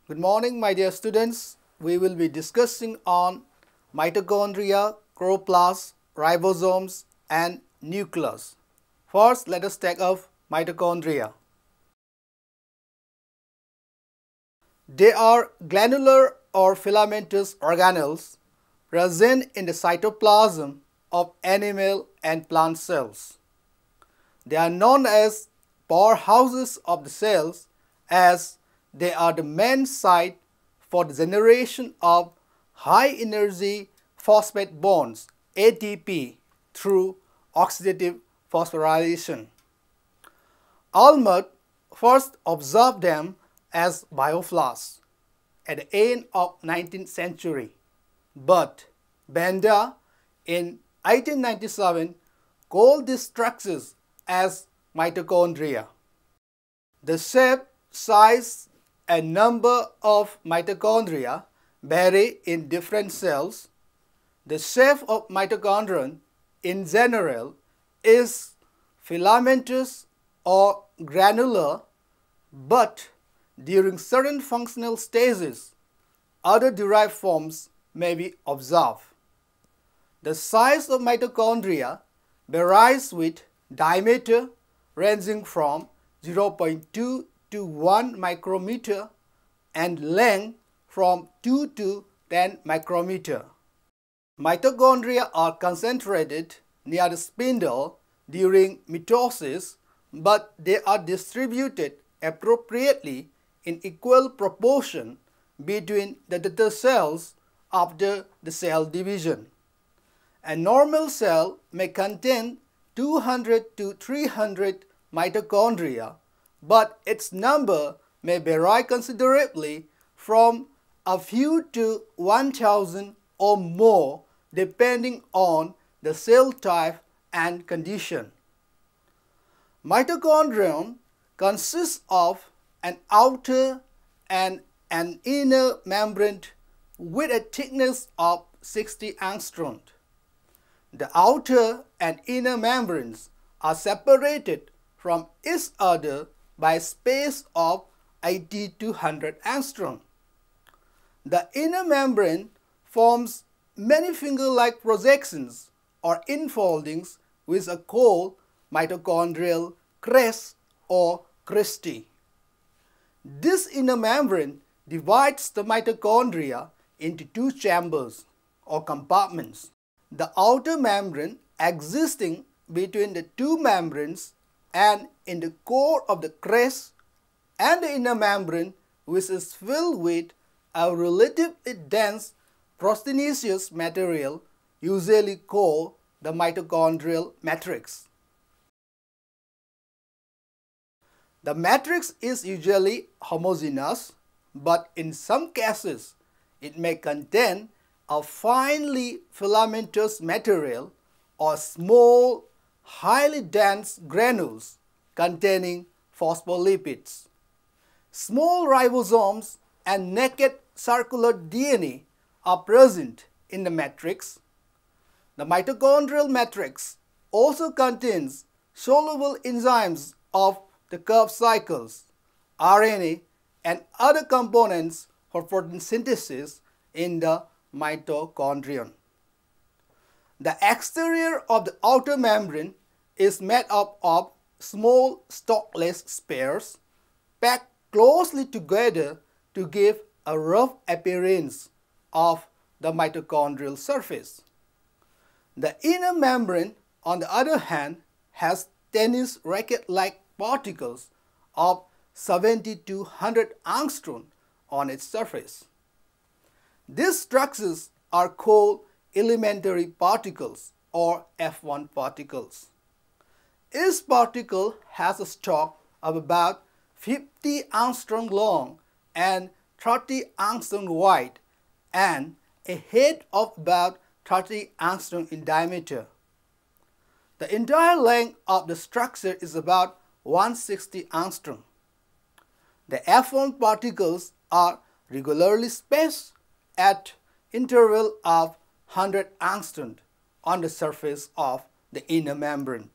Good morning, my dear students. We will be discussing on mitochondria, chloroplast, ribosomes and nucleus. First, let us take up mitochondria. They are glandular or filamentous organelles present in the cytoplasm of animal and plant cells. They are known as powerhouses of the cells as they are the main site for the generation of high-energy phosphate bonds ATP through oxidative phosphorylation. Allmutt first observed them as bioflasts at the end of 19th century, but Benda in 1897 called these structures as mitochondria. The shape, size, and number of mitochondria vary in different cells. The shape of mitochondrion in general is filamentous or granular, but during certain functional stages, other derived forms may be observed. The size of mitochondria varies with diameter ranging from 0.2 to 1 micrometer and length from 2 to 10 micrometer. Mitochondria are concentrated near the spindle during mitosis, but they are distributed appropriately in equal proportion between the daughter cells after the cell division. A normal cell may contain 200 to 300 mitochondria, but its number may vary considerably from a few to 1,000 or more depending on the cell type and condition. Mitochondrion consists of an outer and an inner membrane with a thickness of 60 angstrom. The outer and inner membranes are separated from each other by a space of 80 to 100 angstrom. The inner membrane forms many finger-like projections or infoldings which are called mitochondrial crests or cristae. This inner membrane divides the mitochondria into two chambers or compartments. The outer membrane existing between the two membranes and in the core of the crest, and the inner membrane which is filled with a relatively dense proteinaceous material usually called the mitochondrial matrix. The matrix is usually homogeneous, but in some cases it may contain a finely filamentous material or small, highly dense granules containing phospholipids. Small ribosomes and naked circular DNA are present in the matrix. The mitochondrial matrix also contains soluble enzymes of the Krebs cycles, RNA, and other components for protein synthesis in the mitochondrion. The exterior of the outer membrane is made up of small stalkless spheres packed closely together to give a rough appearance of the mitochondrial surface. The inner membrane, on the other hand, has tennis racket-like particles of 70 to 100 angstrom on its surface. These structures are called elementary particles or F1 particles. Each particle has a stalk of about 50 angstrom long and 30 angstrom wide and a head of about 30 angstrom in diameter. The entire length of the structure is about 160 angstrom. The F1 particles are regularly spaced at interval of 100 angstrom on the surface of the inner membrane.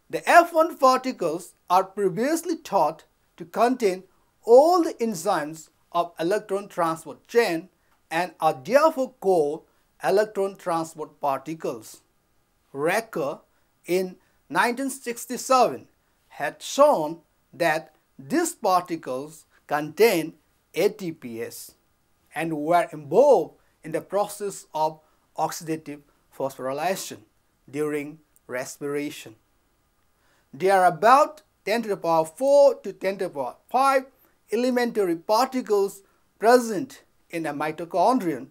The F1 particles are previously thought to contain all the enzymes of electron transport chain and are therefore called electron transport particles. Recker in 1967 had shown that these particles contain ATPase and were involved in the process of oxidative phosphorylation during respiration. There are about 10 to the power 4 to 10 to the power 5 elementary particles present in a mitochondrion,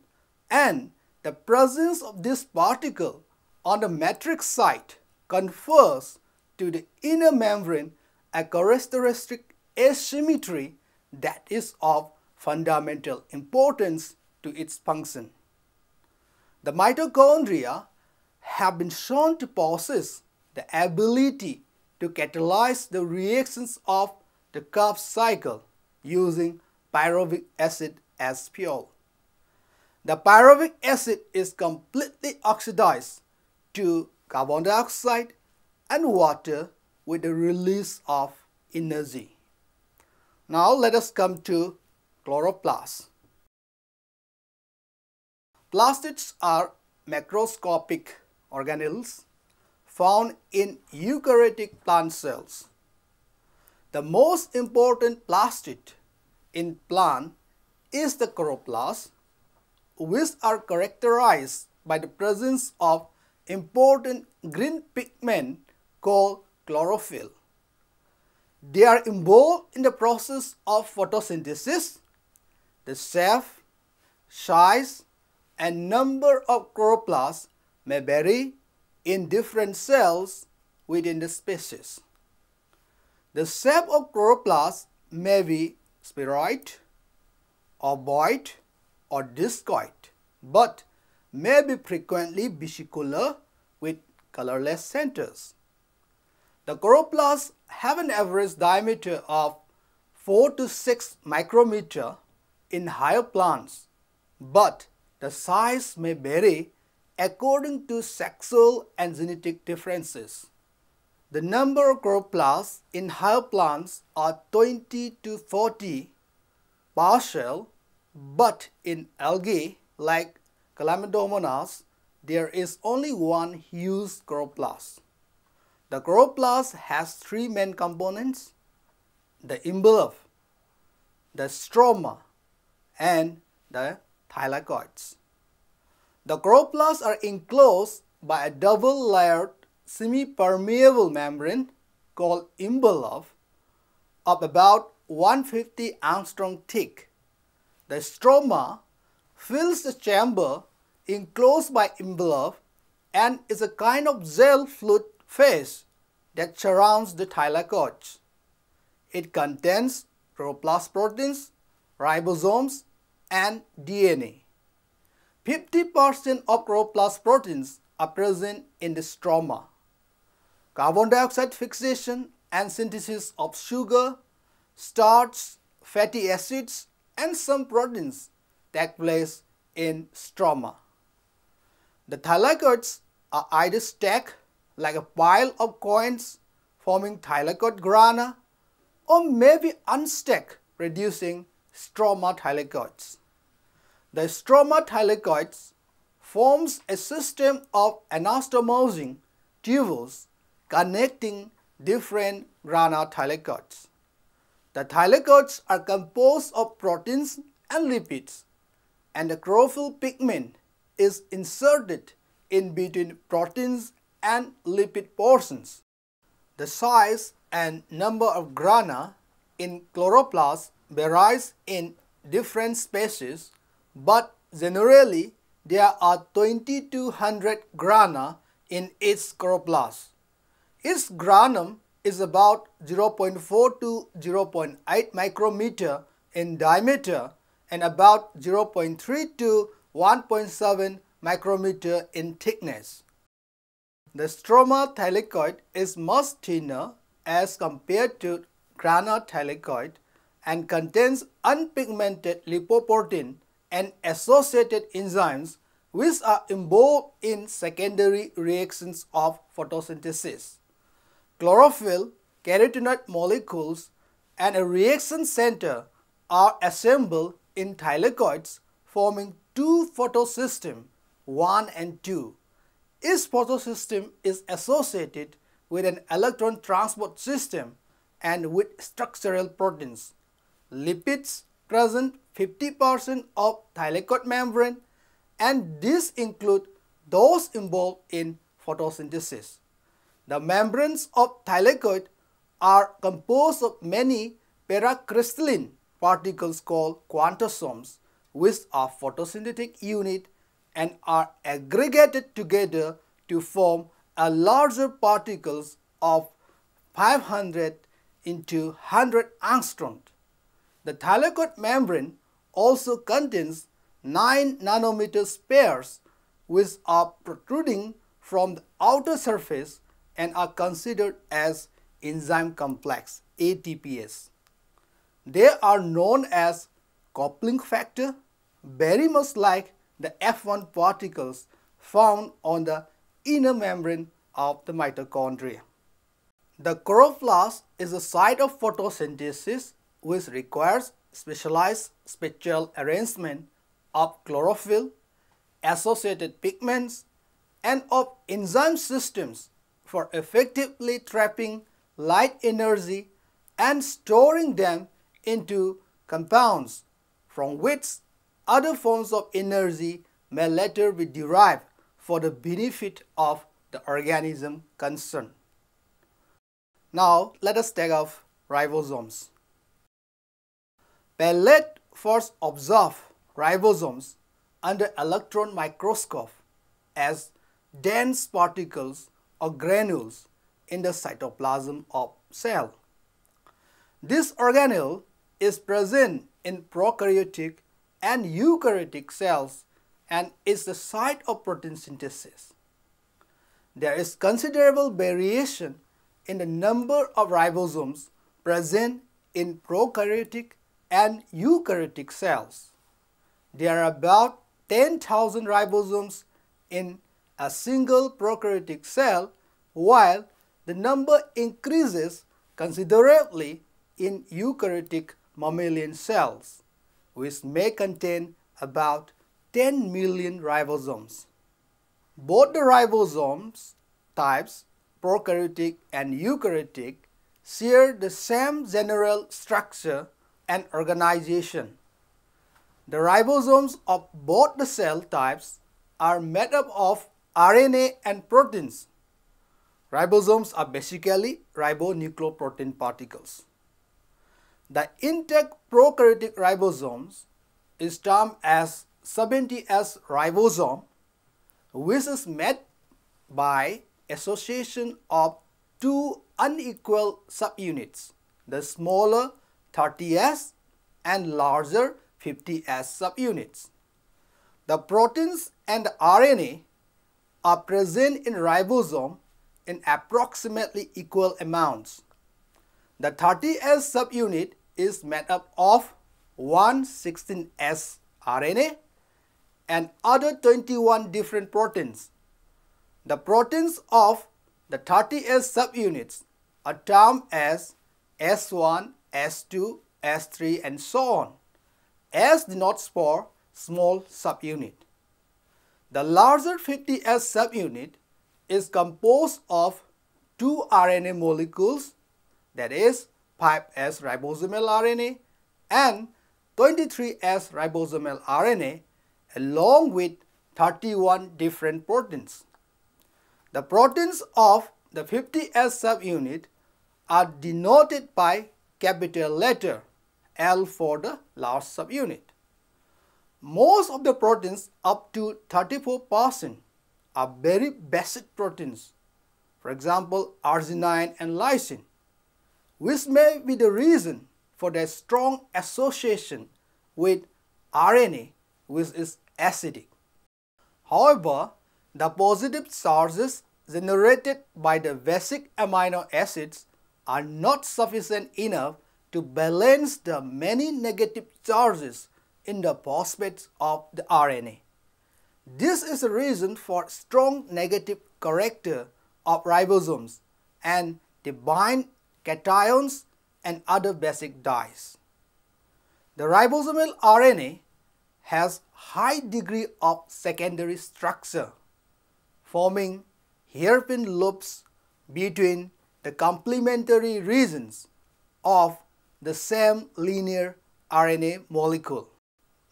and the presence of this particle on the matrix site confers to the inner membrane a characteristic asymmetry that is of fundamental importance to its function. The mitochondria have been shown to possess the ability to catalyze the reactions of the Krebs cycle using pyruvic acid as fuel. The pyruvic acid is completely oxidized to carbon dioxide and water with the release of energy. Now let us come to chloroplasts. Plastids are macroscopic organelles found in eukaryotic plant cells. The most important plastid in plant is the chloroplast, which are characterized by the presence of important green pigment called chlorophyll. They are involved in the process of photosynthesis. The shape, size, and number of chloroplasts may vary in different cells within the species. The shape of chloroplast may be spheroid, ovoid, or discoid, but may be frequently vesicular with colorless centers. The chloroplasts have an average diameter of 4 to 6 micrometer in higher plants, but the size may vary according to sexual and genetic differences. The number of chloroplasts in higher plants are 20 to 40 per cell, but in algae like Chlamydomonas, there is only one huge chloroplast. The chloroplast has three main components: the envelope, the stroma, and the thylakoids. The chloroplasts are enclosed by a double-layered semi-permeable membrane called envelope of about 150 angstrom thick. The stroma fills the chamber enclosed by envelope and is a kind of gel fluid phase that surrounds the thylakoids. It contains chloroplast proteins, ribosomes, and DNA. 50% of chloroplast proteins are present in the stroma. Carbon dioxide fixation and synthesis of sugar, starch, fatty acids, and some proteins take place in stroma. The thylakoids are either stacked like a pile of coins forming thylakoid grana, or may be unstacked producing stroma thylakoids. The stroma thylakoids forms a system of anastomosing tubules connecting different grana thylakoids. The thylakoids are composed of proteins and lipids, and the chlorophyll pigment is inserted in between proteins and lipid portions. The size and number of grana in chloroplasts varies in different species, but generally there are 20 to 100 grana in each chloroplast. Each granum is about 0.4 to 0.8 micrometer in diameter and about 0.3 to 1.7 micrometer in thickness. The stroma thylakoid is much thinner as compared to grana thylakoid and contains unpigmented lipoprotein and associated enzymes which are involved in secondary reactions of photosynthesis. Chlorophyll, carotenoid molecules, and a reaction center are assembled in thylakoids forming two photosystems, 1 and 2. Each photosystem is associated with an electron transport system and with structural proteins. Lipids present 50% of thylakoid membrane, and these include those involved in photosynthesis. The membranes of thylakoid are composed of many paracrystalline particles called quantosomes, which are photosynthetic unit and are aggregated together to form a larger particles of 500 into 100 angstrom. The thylakoid membrane also contains 9 nanometer spheres which are protruding from the outer surface and are considered as enzyme complex ATPs. They are known as coupling factor, very much like the F1 particles found on the inner membrane of the mitochondria. The chloroplast is a site of photosynthesis which requires specialized spatial arrangement of chlorophyll, associated pigments, and of enzyme systems for effectively trapping light energy and storing them into compounds from which other forms of energy may later be derived for the benefit of the organism concerned. Now let us take up ribosomes. Palette first observed ribosomes under electron microscope as dense particles or granules in the cytoplasm of cell. This organelle is present in prokaryotic and eukaryotic cells and is the site of protein synthesis. There is considerable variation in the number of ribosomes present in prokaryotic and eukaryotic cells. There are about 10,000 ribosomes in a single prokaryotic cell, while the number increases considerably in eukaryotic mammalian cells, which may contain about 10 million ribosomes. Both the ribosomes types, prokaryotic and eukaryotic, share the same general structure and organization. The ribosomes of both the cell types are made up of RNA and proteins. Ribosomes are basically ribonucleoprotein particles. The intact prokaryotic ribosomes is termed as 70S ribosome, which is made by association of two unequal subunits, the smaller 30S and larger 50S subunits. The proteins and the RNA are present in ribosome in approximately equal amounts. The 30S subunit is made up of 116S RNA and other 21 different proteins. The proteins of the 30S subunits are termed as S1, S2, S3 and so on. S denotes for small subunit. The larger 50S subunit is composed of two RNA molecules, that is 5S ribosomal RNA and 23S ribosomal RNA, along with 31 different proteins. The proteins of the 50S subunit are denoted by capital letter L for the large subunit. Most of the proteins, up to 34%, are very basic proteins, for example arginine and lysine, which may be the reason for their strong association with RNA, which is acidic. However, the positive charges generated by the basic amino acids are not sufficient enough to balance the many negative charges in the phosphates of the RNA. This is a reason for strong negative character of ribosomes and they bind cations and other basic dyes. The ribosomal RNA has high degree of secondary structure, forming hairpin loops between the complementary regions of the same linear RNA molecule.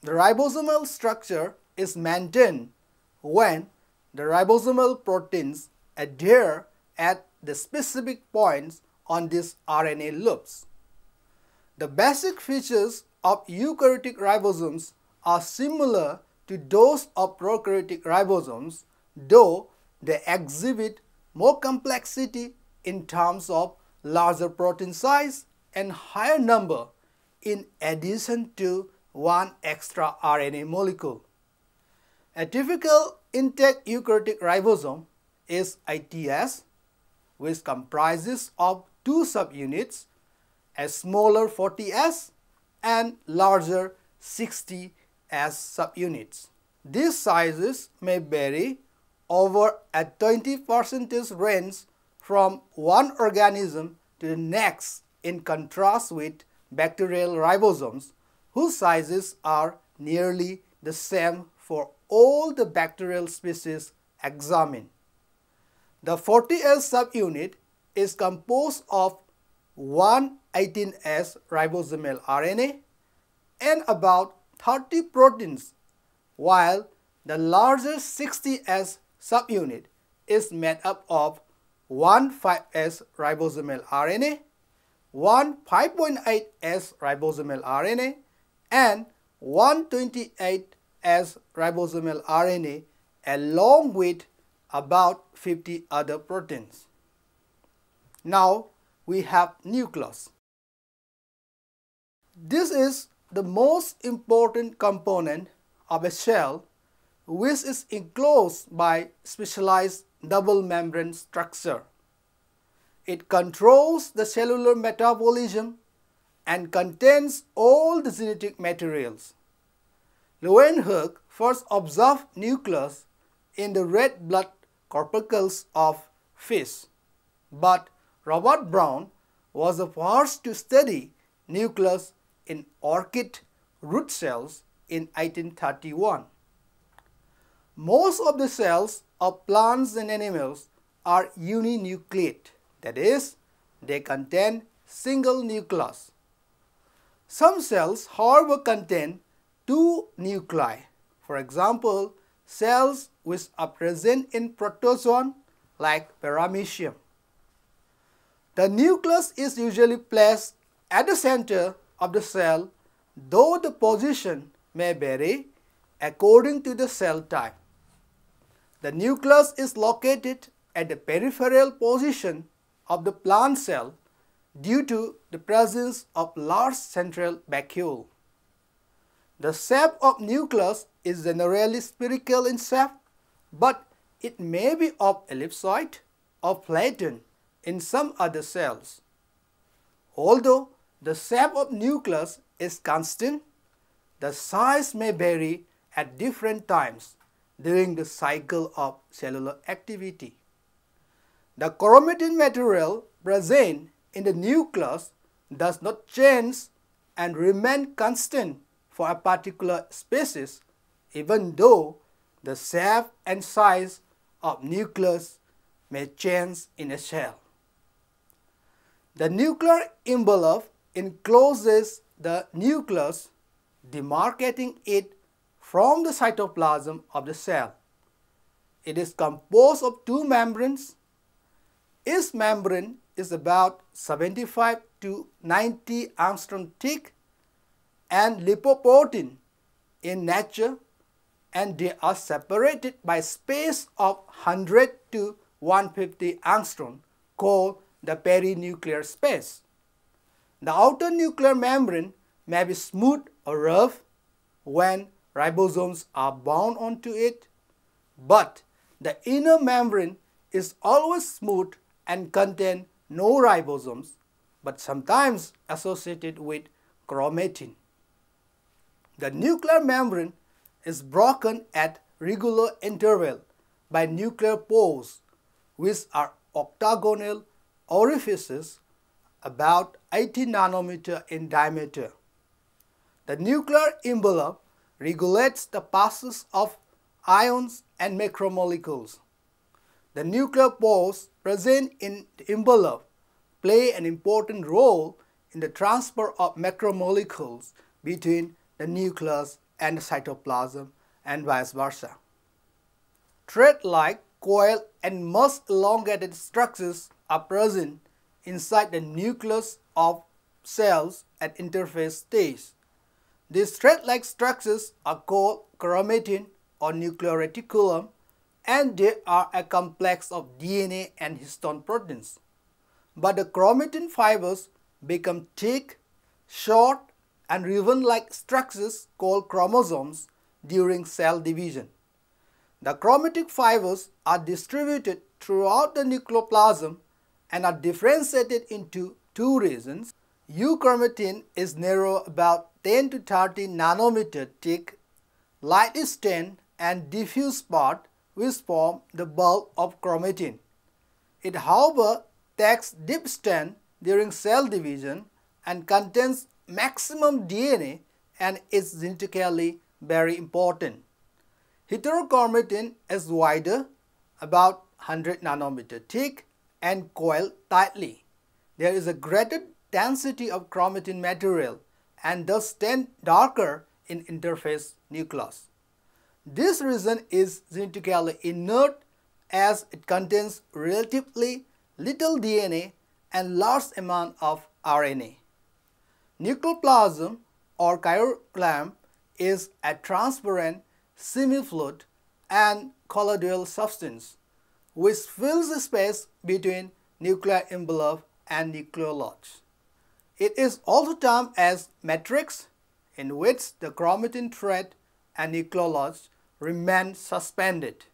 The ribosomal structure is maintained when the ribosomal proteins adhere at the specific points on these RNA loops. The basic features of eukaryotic ribosomes are similar to those of prokaryotic ribosomes, though they exhibit more complexity in terms of larger protein size and higher number in addition to one extra RNA molecule. A typical intact eukaryotic ribosome is ITS, which comprises of two subunits, a smaller 40S and larger 60S subunits. These sizes may vary over a 20% range from one organism to the next, in contrast with bacterial ribosomes, whose sizes are nearly the same for all the bacterial species examined. The 40S subunit is composed of one 18S ribosomal RNA and about 30 proteins, while the larger 60S subunit is made up of one 5S ribosomal RNA, one 5.8S ribosomal RNA, and one 28S ribosomal RNA along with about 50 other proteins. Now we have nucleus. This is the most important component of a cell, which is enclosed by specialized double membrane structure. It controls the cellular metabolism and contains all the genetic materials. Leeuwenhoek first observed nucleus in the red blood corpuscles of fish, but Robert Brown was the first to study nucleus in orchid root cells in 1831. Most of the cells of plants and animals are uninucleate, that is, they contain single nucleus. Some cells, however, contain two nuclei. For example, cells which are present in protozoan like paramecium. The nucleus is usually placed at the center of the cell, though the position may vary according to the cell type. The nucleus is located at the peripheral position of the plant cell due to the presence of large central vacuole. The shape of nucleus is generally spherical in shape, but it may be of ellipsoid or flattened in some other cells. Although the shape of nucleus is constant, the size may vary at different times during the cycle of cellular activity. The chromatin material present in the nucleus does not change and remain constant for a particular species, even though the shape and size of nucleus may change in a cell. The nuclear envelope encloses the nucleus, demarcating it from the cytoplasm of the cell. It is composed of two membranes. Each membrane is about 75 to 90 angstrom thick and lipoprotein in nature, and they are separated by space of 100 to 150 angstrom, called the perinuclear space. The outer nuclear membrane may be smooth or rough when ribosomes are bound onto it, but the inner membrane is always smooth and contain no ribosomes, but sometimes associated with chromatin. The nuclear membrane is broken at regular intervals by nuclear pores, which are octagonal orifices about 80 nanometers in diameter. The nuclear envelope regulates the passage of ions and macromolecules. The nuclear pores present in the envelope play an important role in the transfer of macromolecules between the nucleus and the cytoplasm and vice versa. Thread-like, coil and much elongated structures are present inside the nucleus of cells at interphase stage. These thread-like structures are called chromatin or nuclear reticulum, and they are a complex of DNA and histone proteins. But the chromatin fibers become thick, short, and ribbon-like structures called chromosomes during cell division. The chromatic fibers are distributed throughout the nucleoplasm and are differentiated into two regions. Euchromatin is narrow, about 10 to 30 nanometer thick, lightly stained and diffuse part which form the bulk of chromatin. It, however, takes deep stain during cell division and contains maximum DNA and is genetically very important. Heterochromatin is wider, about 100 nanometer thick and coiled tightly. There is a greater density of chromatin material and thus tend darker in interphase nucleus. This region is genetically inert as it contains relatively little DNA and large amount of RNA. Nucleoplasm or chiroclamp is a transparent, semi-fluid and colloidal substance which fills the space between nuclear envelope and nucleolus. It is also termed as matrix, in which the chromatin thread and nucleolus remain suspended.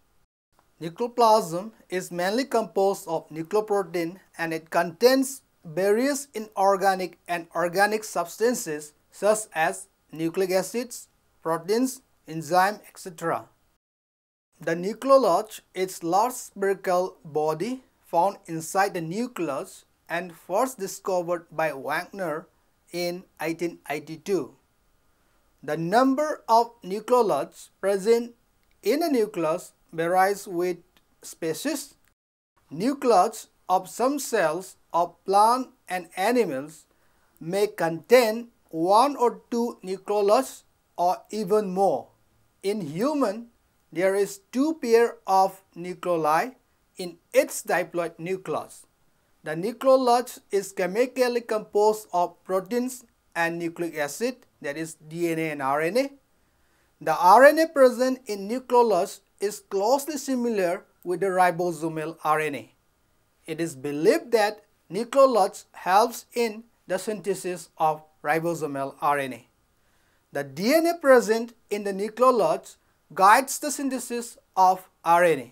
Nucleoplasm is mainly composed of nucleoprotein and it contains various inorganic and organic substances such as nucleic acids, proteins, enzymes, etc. The nucleolus is large spherical body found inside the nucleus and first discovered by Wagner in 1882. The number of nucleolus present in a nucleus varies with species. Nucleus of some cells of plants and animals may contain one or two nucleolus or even more. In human, there is two pairs of nucleoli in each diploid nucleus. The nucleolus is chemically composed of proteins and nucleic acid, that is DNA and RNA. The RNA present in nucleolus is closely similar with the ribosomal RNA. It is believed that nucleolus helps in the synthesis of ribosomal RNA. The DNA present in the nucleolus guides the synthesis of RNA.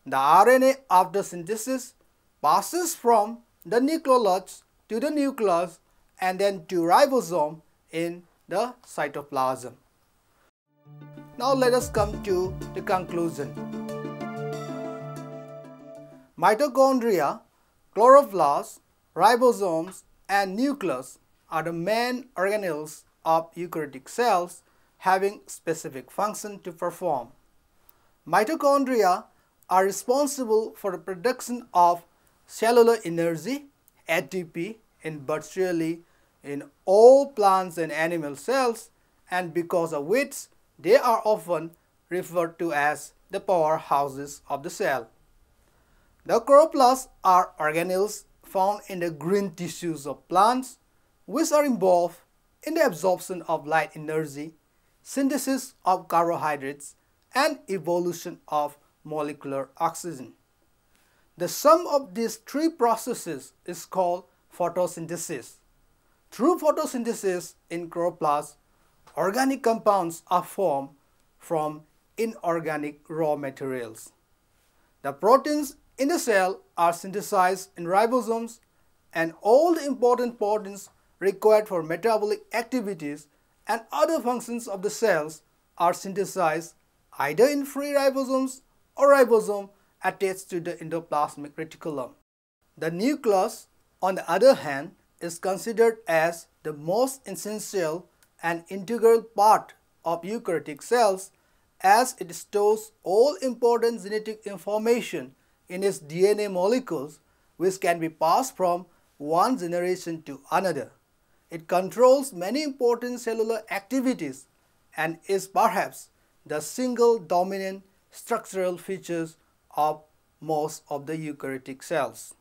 The RNA after synthesis passes from the nucleolus to the nucleus and then to ribosome in the cytoplasm. Now let us come to the conclusion. Mitochondria, chloroplast, ribosomes and nucleus are the main organelles of eukaryotic cells having specific function to perform. Mitochondria are responsible for the production of cellular energy, ATP, in virtually in all plants and animal cells, and because of which they are often referred to as the powerhouses of the cell. The chloroplasts are organelles found in the green tissues of plants which are involved in the absorption of light energy, synthesis of carbohydrates, and evolution of molecular oxygen. The sum of these three processes is called photosynthesis. Through photosynthesis in chloroplasts, organic compounds are formed from inorganic raw materials. The proteins in the cell are synthesized in ribosomes, and all the important proteins required for metabolic activities and other functions of the cells are synthesized either in free ribosomes or ribosome attached to the endoplasmic reticulum. The nucleus, on the other hand, is considered as the most essential and integral part of eukaryotic cells, as it stores all important genetic information in its DNA molecules, which can be passed from one generation to another. It controls many important cellular activities and is perhaps the single dominant structural features of most of the eukaryotic cells.